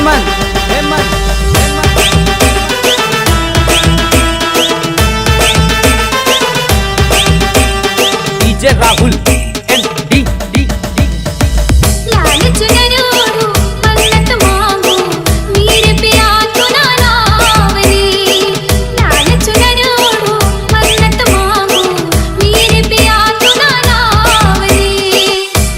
Hemant Hemant DJ Rahul and D लाल चुनर ओढ़ो मन्नत मांगो मेरे पिया तो ना नावनी। लाल चुनर ओढ़ो मन्नत मांगो मेरे पिया तो ना नावनी।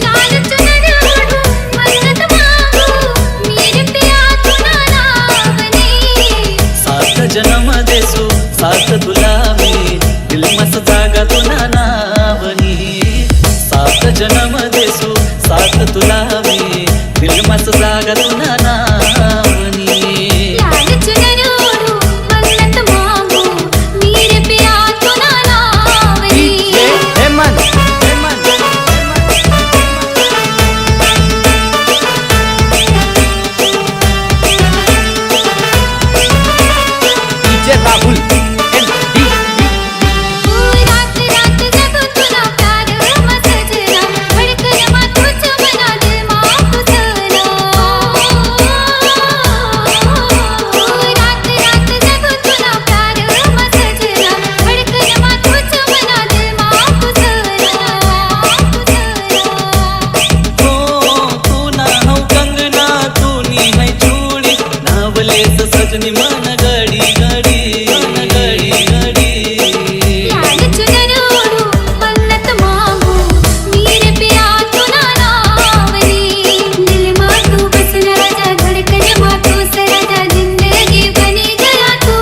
लाल चुनर ओढ़ो मन्नत मांगो मेरे पिया तो ना नावनी। सात जन्म देसू सात तुला मी दिल मस जागा तुना नावनी। सात जन्म देसू सात तुला मी दिल मस जागा तुना नावनी। लाल चुनर ओढ़ो मन्नत मांगो मेरे पिया तो ना नावनी। Hemant Hemant DJ Rahul and D रात रात जब तुला प्यार मसजना धड़कन मां तुझ बना दिल मां खुसना। रात रात जब तुला प्यार मसजना धड़कन मां तुझ बना दिल मां खुसना। हो तू ना हौ कंगना तू नी है चूड़ी नावलेस सजनी मन गडी गडी मन गडी गडी। लाल चुनर ओढ़ो मन्नत मांगो मेरे पिया तो ना नावनी। दिल मां तू बस राजा धड़कन मां तू सराजा जिंदगी बनी गया तू।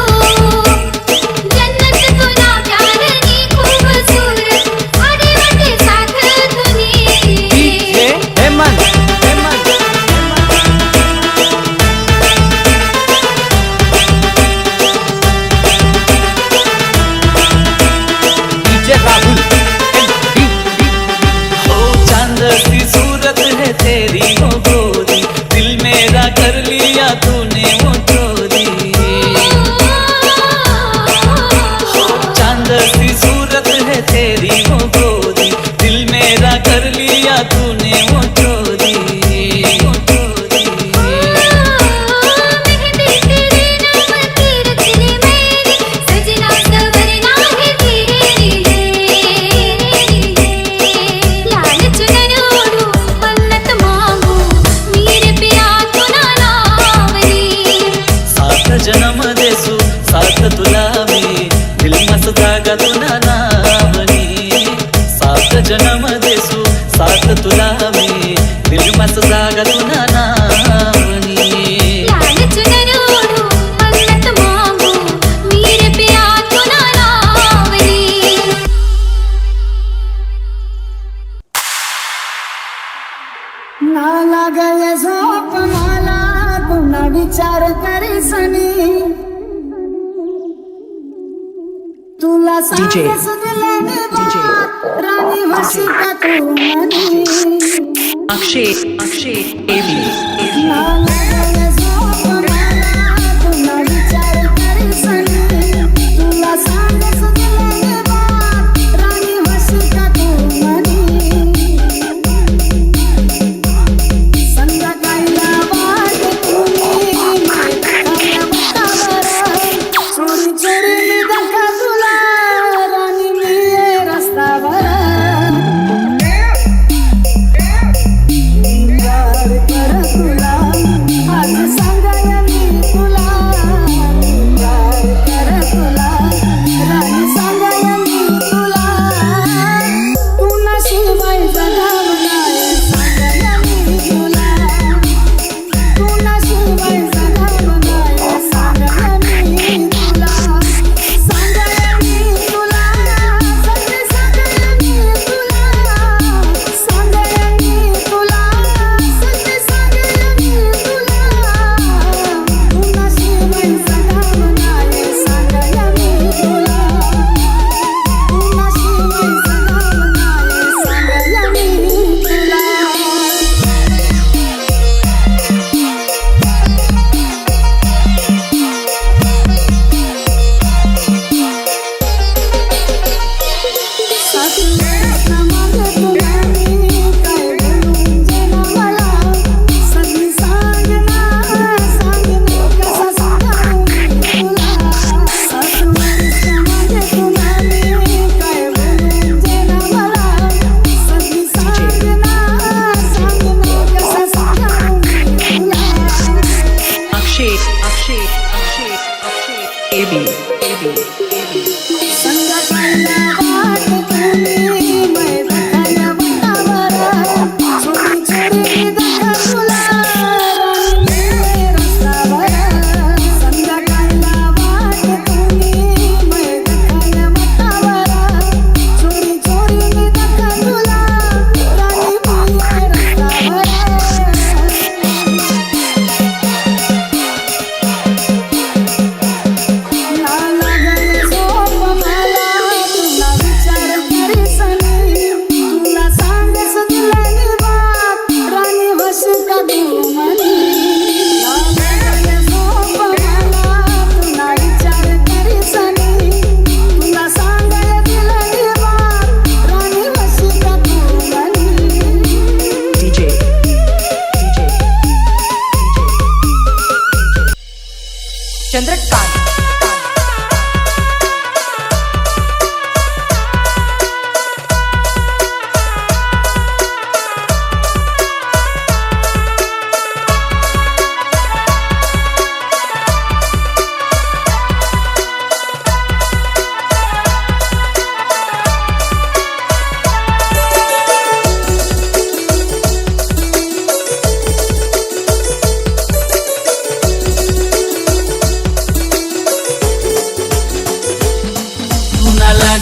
जन्नत तो ना प्यार की खूबसूरत आड़े वटे साथ दुनी। DJ Hemant Hemant DJ Rahul and D हो चांद सी सूरत है तेरी हो गोरी दिल मेरा कर लिया तूने वो चोरी। हो चांद सी सूरत है तेरी हो गोरी दिल मेरा कर लिया तूने वो चोरी वो चोरी। मेहंदी तेरे नाम की रचनी मेरी सजना सवरना है तेरी है। लाल चुनर ओढ़ो मन्नत मांगो मेरे पिया तो ना नावनी। सात जन्म देसू सात तुला मी दिल मस जागा तुना नावनी। सात जन्म देसू सात तुला मी दिल मस जागा तुना नावनी। लाल चुनर ओढ़ो मन्नत मांगो मेरे पिया तो ना नावनी। ना लागल झोप मला पुन्हा विचार करीसनी तुला सांगस दिल्याने बात राणी म्हशी का तू म्हणी. अक्षय एवी ना लागल झोप मला पुन्हा विचार करीसनी तुला सांगस दिल्याने बात राणी म्हशी का तू म्हणी. संध्याकाळीला वाट तुम्ही चोरी चोरी निघा तुला राणी मी रस्त्यावर कर तू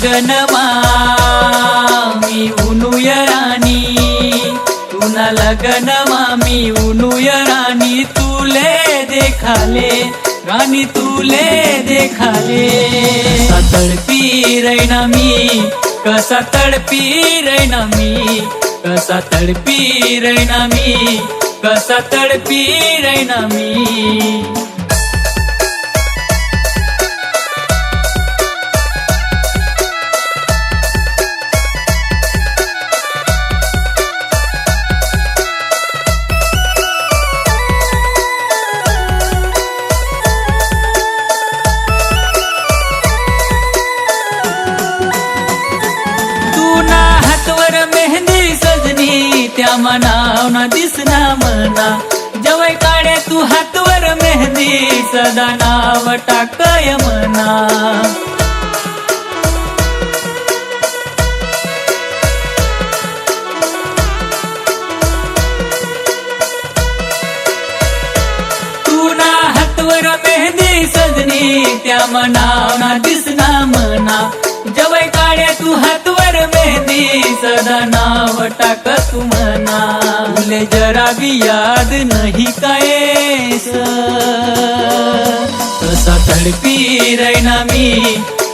लगनमा मी उनुय राणी तुना लगनमा मी उनुय राणी तुले देखाले राणी तुले देखाले कसा तडपी रैना मी कसा तडपी रैना मी कसा तडपी रैना मी कसा तडपी रैना मी त्या मनाव ना दिसना मना जवळ काढे तू हातवर मेहंदी सदा नाव टाकय मना तू ना हातवर मेहंदी सजनी त्या मनाव ना दिसना मना जवळ काढे तू हातवर मेहंदी सदा नाव टाक तू मना तुले जरा भी याद नहीं कायस कसा तडपी रैना मी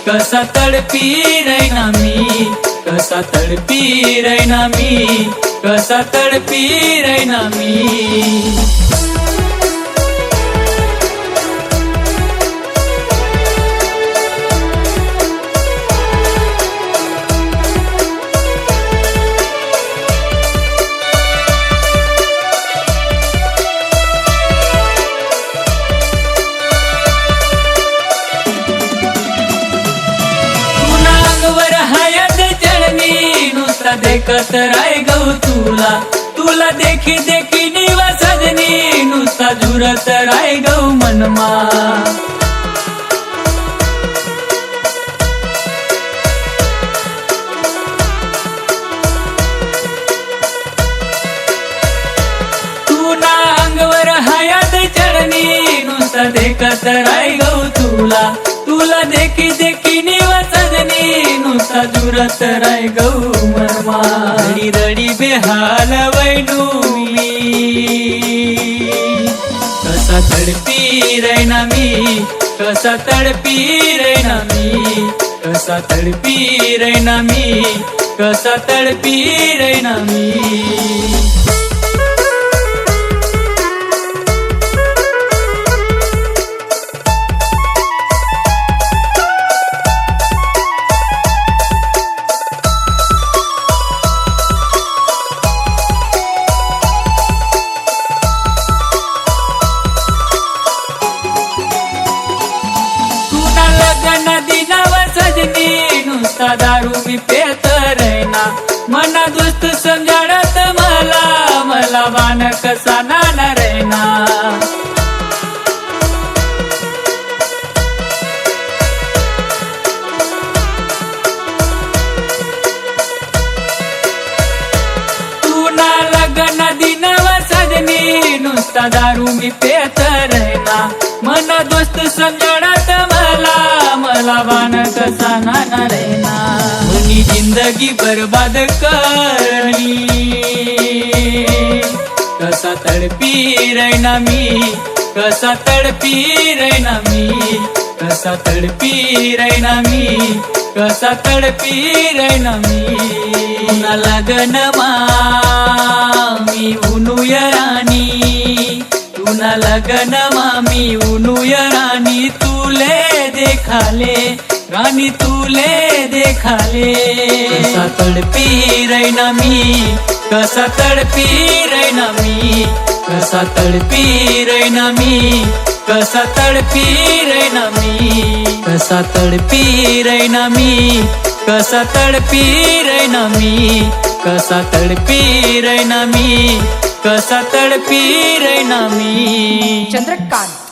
कसा तडपी रैना मी कसा तडपी रैना मी कसा तडपी रैना मी देखत राय गौ तुला तुला देखी देखी निवा सजनी नुसता झुरत राय गौ मनमा तू ना अंगवर हयात चढणी नुसता देखत राय गौ तुला तुला देखी देखी निवा सजनी नुसता झुरत राय गौ मनमा रडी रडी बेहाल वैनू मी कसा तडपी रैना मी कसा तडपी रैना मी कसा तडपी रैना मी कसा तडपी रैना मी दारू मी पेत रैना मना दोस्त समजाडत मला मला वान कसा नाना रैना तू ना लगन दिनव सजनी नुसता दारू मी पेत रैना मना दोस्त समजाडत मला मला वान कसा नाना रैना मनी जिंदगी बर्बाद करनी कसा तडपी रैना मी कसा तडपी रैना मी कसा तडपी रैना मी कसा तडपी रैना मी तुना लगनमा मी उनुय राणी तुना लगनमा मी उनुय राणी तुले देखाले राणी तुले देखाले कसा तडपी रैना मी कसा तडपी रैना मी कसा तडपी रैना मी कसा तडपी रैना मी कसा तडपी रैना मी कसा तडपी रैना मी कसा तडपी रैना मी कसा तडपी रैना मी चंद्रकांत